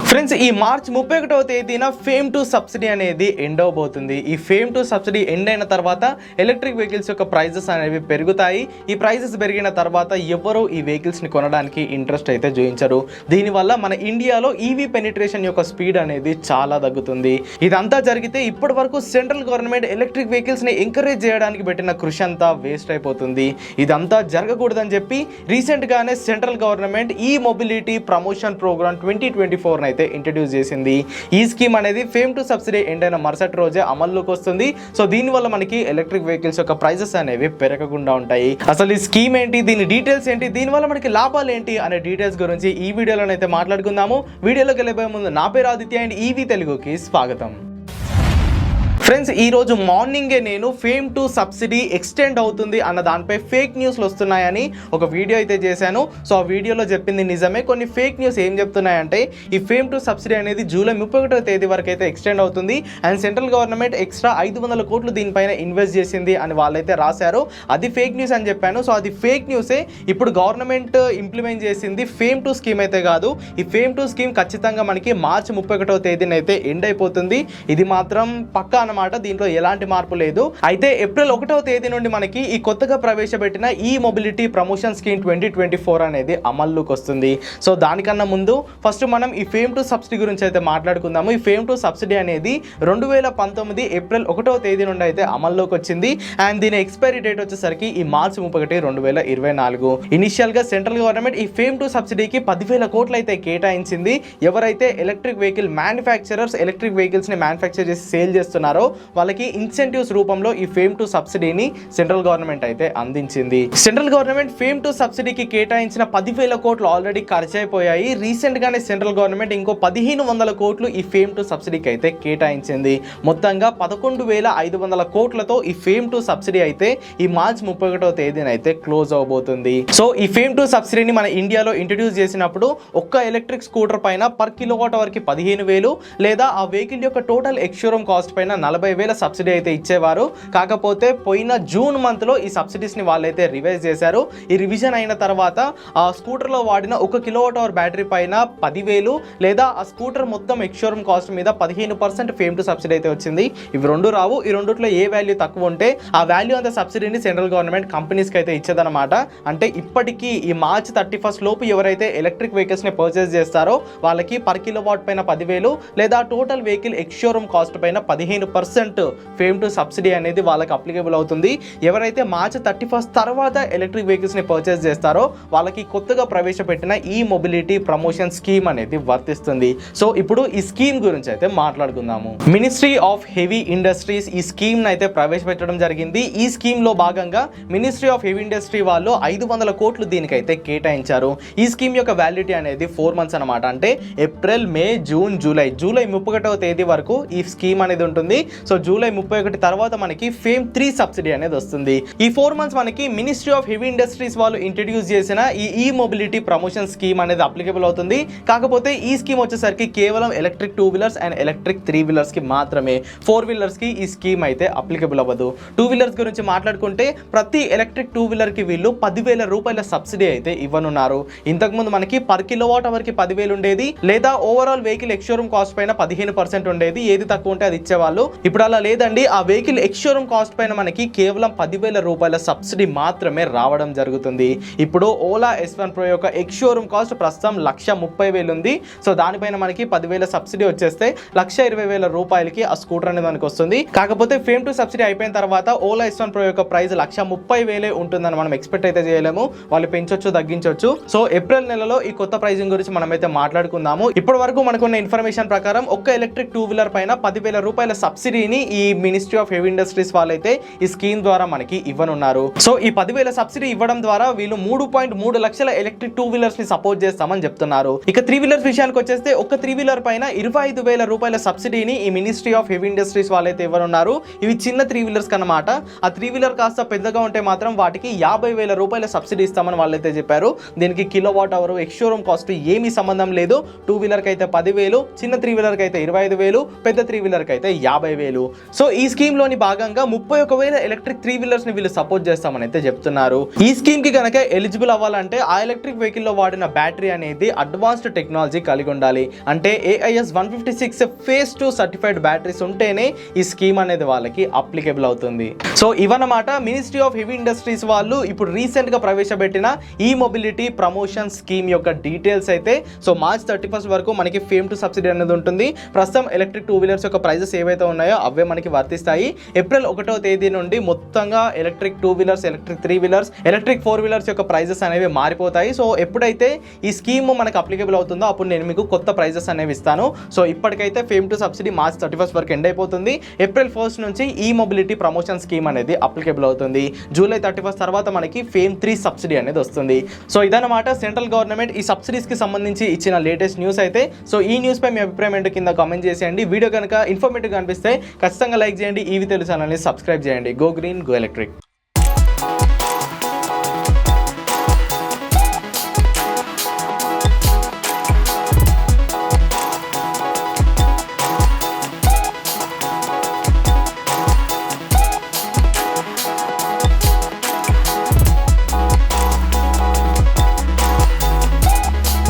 Friends, ఈ March 31వ తేదీన fame to subsidy అనేది ఎండ్ అవబోతుంది. ఈ ఫేమ్ టు సబ్సిడీ ఎండ్ అయిన తర్వాత ఎలక్ట్రిక్ వెహికల్స్ యొక్క ప్రైజెస్ అనేవి పెరుగుతాయి. ఈ ప్రైజెస్ పెరిగిన తర్వాత ఎవరు ఈ వెహికల్స్ని కొనడానికి ఇంట్రెస్ట్ అయితే చూపించరు. దీనివల్ల మన ఇండియాలో ఈవీ పెనిట్రేషన్ యొక్క స్పీడ్ అనేది చాలా తగ్గుతుంది. ఇదంతా జరిగితే ఇప్పటి వరకు సెంట్రల్ గవర్నమెంట్ ఎలక్ట్రిక్ వెహికల్స్ని ఎంకరేజ్ చేయడానికి పెట్టిన కృషి అంతా వేస్ట్ అయిపోతుంది. ఇదంతా జరగకూడదని చెప్పి రీసెంట్గానే సెంట్రల్ గవర్నమెంట్ ఈ మొబిలిటీ ప్రమోషన్ ప్రోగ్రామ్ 2024 అయితే ఇంట్రడ్యూస్ చేసింది. ఈ స్కీమ్ అనేది ఫేమ్ టు సబ్సిడీ ఎండ్ అయిన మరుసటి రోజే అమల్లోకి వస్తుంది. సో దీనివల్ల మనకి ఎలక్ట్రిక్ వెహికల్స్ యొక్క ప్రైజెస్ అనేవి పెరగకుండా ఉంటాయి. అసలు ఈ స్కీమ్ ఏంటి, దీని డీటెయిల్స్ ఏంటి, దీనివల్ల మనకి లాభాలు ఏంటి అనే డీటెయిల్స్ గురించి ఈ వీడియోలోనైతే మాట్లాడుకుందాము. వీడియోలోకి వెళ్ళబోయే ముందు నా పేరు ఆదిత్య అండ్ ఈవీ తెలుగుకి స్వాగతం. ఫ్రెండ్స్, ఈరోజు మార్నింగే నేను ఫేమ్ టు సబ్సిడీ ఎక్స్టెండ్ అవుతుంది అన్న దానిపై ఫేక్ న్యూస్లు వస్తున్నాయని ఒక వీడియో అయితే చేశాను. సో ఆ వీడియోలో చెప్పింది నిజమే. కొన్ని ఫేక్ న్యూస్ ఏం చెప్తున్నాయంటే ఈ ఫేమ్ టు సబ్సిడీ అనేది జూలై 31వ తేదీ వరకు అయితే ఎక్స్టెండ్ అవుతుంది అండ్ సెంట్రల్ గవర్నమెంట్ ఎక్స్ట్రా 500 కోట్లు దీనిపైన ఇన్వెస్ట్ చేసింది అని వాళ్ళైతే రాశారు. అది ఫేక్ న్యూస్ అని చెప్పాను. సో అది ఫేక్ న్యూసే. ఇప్పుడు గవర్నమెంట్ ఇంప్లిమెంట్ చేసింది ఫేమ్ టు స్కీమ్ అయితే కాదు. ఈ ఫేమ్ టు స్కీమ్ ఖచ్చితంగా మనకి మార్చి 31వ తేదీన అయితే ఎండ్ అయిపోతుంది. ఇది మాత్రం పక్కా అన్నమాట. దీంట్లో ఎలాంటి మార్పు లేదు. అయితే ఏప్రిల్ 1వ తేదీ నుండి మనకి ఈ కొత్తగా ప్రవేశపెట్టిన ఈ మొబిలిటీ ప్రమోషన్ స్కీమ్ 2024 అనేది అమల్లోకి వస్తుంది. సో దానికన్నా ముందు ఫస్ట్ మనం ఈ ఫేమ్ టు సబ్సిడీ గురించి అయితే మాట్లాడుకుందాము. ఈ ఫేమ్ టు సబ్సిడీ అనేది 2019 ఏప్రిల్ 1వ తేదీ నుండి అయితే అమల్లోకి వచ్చింది అండ్ దీని ఎక్స్పైరీ డేట్ వచ్చేసరికి ఈ మార్చి 31, 2024. ఇనిషియల్ గా సెంట్రల్ గవర్నమెంట్ ఈ ఫేమ్ టు సబ్సిడీకి 10,000 కోట్లు అయితే కేటాయించింది. ఎవరైతే electric vehicle manufacturers electric vehicles ని మ్యానుఫ్యాక్చర్ చేసి సేల్ చేస్తున్నారో వాళ్ళకి ఇన్సెంటివ్స్ రూపంలో ఈ ఫేమ్ టు సబ్సిడీని సెంట్రల్ గవర్నమెంట్ అయితే అందించింది. సెంట్రల్ గవర్నమెంట్ ఫేమ్ టు సబ్సిడీకి కేటాయించిన 10,000 కోట్లు ఆల్రెడీ ఖర్చు అయిపోయాయి. రీసెంట్ గానే సెంట్రల్ గవర్నమెంట్ ఇంకో 1,500 కోట్లు ఈ ఫేమ్ టు సబ్సిడీకి అయితే కేటాయించింది. మొత్తంగా 11,500 కోట్లతో ఈ ఫేమ్ టు సబ్సిడీ అయితే ఈ మార్చ్ 31వ తేదీన అయితే క్లోజ్ అవబోతుంది. సో ఈ ఫేమ్ టు సబ్సిడీని మన ఇండియాలో ఇంట్రడ్యూస్ చేసినప్పుడు ఒక్క ఎలక్ట్రిక్ స్కూటర్ పైన పర్ కిలోవాట్ అవర్కి 15,000 లేదా ఆ వెహికల్ యొక్క టోటల్ ఎక్స్షోరూమ్ కాస్ట్ పైన 40,000 సబ్సిడీ అయితే ఇచ్చేవారు. కాకపోతే పోయిన జూన్ మంత్ లో ఈ సబ్సిడీస్ ని వాళ్ళైతే రివైజ్ చేశారు. ఈ రివిజన్ అయిన తర్వాత ఆ స్కూటర్ లో వాడిన 1 కిలోవాట్ అవర్ బ్యాటరీ పైన 10,000 లేదా ఆ స్కూటర్ మొత్తం ఎక్స్షోరూమ్ కాస్ట్ మీద 15% ఫేమ్ టు సబ్సిడీ అయితే వచ్చింది. ఇవి రెండు రావు. ఈ రెండిట్లో ఏ వాల్యూ తక్కువ ఉంటే ఆ వాల్యూ అంత సబ్సిడీని సెంట్రల్ గవర్నమెంట్ కంపెనీస్ కి అయితే ఇచ్చేదన్నమాట. అంటే ఇప్పటికీ ఈ మార్చ్ 31 లోపు ఎవరైతే ఎలక్ట్రిక్ వెహికల్స్ ని పర్చేస్ చేస్తారో వాళ్ళకి పర్ కిలోవాట్ పైన 10,000 లేదా టోటల్ వెహికల్ ఎక్స్షోరూమ్ కాస్ట్ పైన 15% ఫేమ్ టు సబ్సిడీ అనేది వాళ్ళకి అప్లికేబుల్ అవుతుంది. ఎవరైతే మార్చ్ 31 తర్వాత ఎలక్ట్రిక్ వెహికల్స్ ని పర్చేస్ చేస్తారో వాళ్ళకి కొత్తగా ప్రవేశపెట్టిన ఈ మొబిలిటీ ప్రమోషన్ స్కీమ్ అనేది వర్తిస్తుంది. సో ఇప్పుడు ఈ స్కీమ్ గురించి అయితే మాట్లాడుకుందాము. మినిస్ట్రీ ఆఫ్ హెవీ ఇండస్ట్రీస్ ఈ స్కీమ్ అయితే ప్రవేశపెట్టడం జరిగింది. ఈ స్కీమ్ లో భాగంగా మినిస్ట్రీ ఆఫ్ హెవీ ఇండస్ట్రీ వాళ్ళు 500 కోట్లు దీనికైతే కేటాయించారు. ఈ స్కీమ్ యొక్క వ్యాలిడిటీ అనేది 4 months అనమాట. అంటే ఏప్రిల్, మే, జూన్, జూలై 31వ తేదీ వరకు ఈ స్కీమ్ అనేది ఉంటుంది. సో జూలై 31 తర్వాత మనకి ఫేమ్ 3 సబ్సిడీ అనేది వస్తుంది. ఈ 4 months మనకి మినిస్ట్రీ ఆఫ్ హెవీ ఇండస్ట్రీస్ వాళ్ళు ఇంట్రడ్యూస్ చేసిన ఈ మొబిలిటీ ప్రమోషన్ స్కీమ్ అనేది అప్లికేబుల్ అవుతుంది. కాకపోతే ఈ స్కీమ్ వచ్చేసరికి కేవలం electric 2 wheelers and electric 3 wheelers కి మాత్రమే. 4 వీలర్స్ కి ఈ స్కీమ్ అయితే అప్లికేబుల్ అవ్వదు. 2 వీలర్స్ గురించి మాట్లాడుకుంటే ప్రతి ఎలక్ట్రిక్ 2 వీలర్ కి వీళ్ళు 10,000 రూపాయల సబ్సిడీ అయితే ఇవ్వనున్నారు. ఇంతకుముందు మనకి పర్ కిలోవాట్ అవర్ కి 10,000 ఉండేది లేదా ఓవరాల్ వెహికల్ ఎక్స్షోరూమ్ కాస్ట్ పైన 15% ఉండేది. ఏది తక్కువ ఉంటే అది ఇచ్చేవాళ్ళు. ఇప్పుడు అలా లేదండి. ఆ వెహికల్ ఎక్స్షోరూమ్ కాస్ట్ పైన మనకి కేవలం 10,000 రూపాయల సబ్సిడీ మాత్రమే రావడం జరుగుతుంది. ఇప్పుడు ఓలా S1 Pro యొక్క ఎక్స్షోరూమ్ కాస్ట్ ప్రస్తుతం 1,30,000 ఉంది. సో దానిపైన మనకి 10,000 సబ్సిడీ వచ్చేస్తే 1,20,000 రూపాయలకి ఆ స్కూటర్ అనేది మనకు వస్తుంది. కాకపోతే ఫేమ్ టు సబ్సిడీ అయిపోయిన తర్వాత ఓలా S1 Pro యొక్క ప్రైస్ 1,30,000 ఉంటుందని మనం ఎక్స్పెక్ట్ అయితే చేయలేము. వాళ్ళు పెంచొచ్చు, తగ్గించవచ్చు. సో ఏప్రిల్ నెలలో ఈ కొత్త ప్రైజింగ్ గురించి మనం అయితే మాట్లాడుకుందాము. ఇప్పటి వరకు మనకున్న ఇన్ఫర్మేషన్ ప్రకారం ఒక్క ఎలక్ట్రిక్ 2 వీలర్ పైన 10,000 రూపాయల సబ్సిడీని ఈ మినిస్ట్రీ ఆఫ్ హెవీ ఇండస్ట్రీస్ వాళ్ళైతే ఈ స్కీమ్ ద్వారా మనకి ఇవ్వనున్నారు. సో ఈ 10,000 సబ్సిడీ ఇవ్వడం ద్వారా వీళ్ళు 3.3 లక్షల ఎలక్ట్రిక్ 2 వీలర్స్ ని సపోర్ట్ చేస్తామని చెప్తున్నారు. ఇక 3 వీలర్స్ విషయానికి వచ్చేస్తే ఒక 3 వీలర్ పైన 25,000 రూపాయల సబ్సిడీని ఈ మినిస్ట్రీ ఆఫ్ హెవీ ఇండస్ట్రీస్ వాళ్ళైతే ఇవ్వనున్నారు. ఇవి చిన్న 3 వీలర్స్ కన్నమాట. ఆ 3 వీలర్ కాస్త పెద్దగా ఉంటే మాత్రం వాటికి 50,000 రూపాయల సబ్సిడీ ఇస్తామని వాళ్ళైతే చెప్పారు. దీనికి కిలోవాట్ అవర్ ఎక్స్షోరూమ్ కాస్ట్ ఏమీ సంబంధం లేదు. 2 వీలర్ కి అయితే 10,000, చిన్న 3 వీలర్ కి అయితే 25,000, పెద్ద 3 వీలర్ కి అయితే 50,000. 10,000. సో ఈ స్కీమ్లోని భాగంగా 31,000 ఎలక్ట్రిక్ 3 వీలర్స్ని వీళ్ళు సపోర్ట్ చేస్తామని అయితే చెప్తున్నారు. ఈ స్కీమ్కి కనుక ఎలిజిబుల్ అవ్వాలంటే ఆ ఎలక్ట్రిక్ వెహికల్లో వాడిన బ్యాటరీ అనేది అడ్వాన్స్డ్ టెక్నాలజీ కలిగి ఉండాలి. అంటే AIS 156 phase 2 సర్టిఫైడ్ బ్యాటరీస్ ఉంటేనే ఈ స్కీమ్ అనేది వాళ్ళకి అప్లికేబుల్ అవుతుంది. సో ఇవన్నమాట మినిస్ట్రీ ఆఫ్ హెవీ ఇండస్ట్రీస్ వాళ్ళు ఇప్పుడు రీసెంట్గా ప్రవేశపెట్టిన ఈ మొబిలిటీ ప్రమోషన్ స్కీమ్ యొక్క డీటెయిల్స్ అయితే. సో March 31 వరకు మనకి ఫేమ్ టు సబ్సిడీ అనేది ఉంటుంది. ప్రస్తుతం ఎలక్ట్రిక్ 2 వీలర్స్ యొక్క ప్రైజెస్ ఏవైతే ఉన్నాయో అవే మనకి వర్తిస్తాయి. ఏప్రిల్ 1వ తేదీ నుండి మొత్తంగా electric 2 wheelers, electric 3 wheelers, electric 4 wheelers యొక్క ప్రైజెస్ అనేవి మారిపోతాయి. సో ఎప్పుడైతే ఈ స్కీమ్ మనకు అప్లికేబుల్ అవుతుందో అప్పుడు నేను మీకు కొత్త ప్రైజెస్ అనేవి ఇస్తాను. సో ఇప్పటికైతే ఫేమ్ టు సబ్సిడీ March 31 వరకు ఎండ్ అయిపోతుంది. ఏప్రిల్ 1 నుంచి ఈ మొబిలిటీ ప్రమోషన్ స్కీమ్ అనేది అప్లికేబుల్ అవుతుంది. జూలై 31 తర్వాత మనకి ఫేమ్ 3 సబ్సిడీ అనేది వస్తుంది. సో ఇదన్నమాట సెంట్రల్ గవర్నమెంట్ ఈ సబ్సిడీస్కి సంబంధించి ఇచ్చిన లేటెస్ట్ న్యూస్ అయితే. సో ఈ న్యూస్ పై మీ అభిప్రాయం ఏంటో కింద కామెంట్ చేసేయండి. వీడియో కనుక ఇన్ఫర్మేటివ్ అనిపిస్తే ఖచ్చితంగా లైక్ చేయండి. ఈవి తెలుగు ఛానల్ని సబ్స్క్రైబ్ చేయండి. Go green, go electric.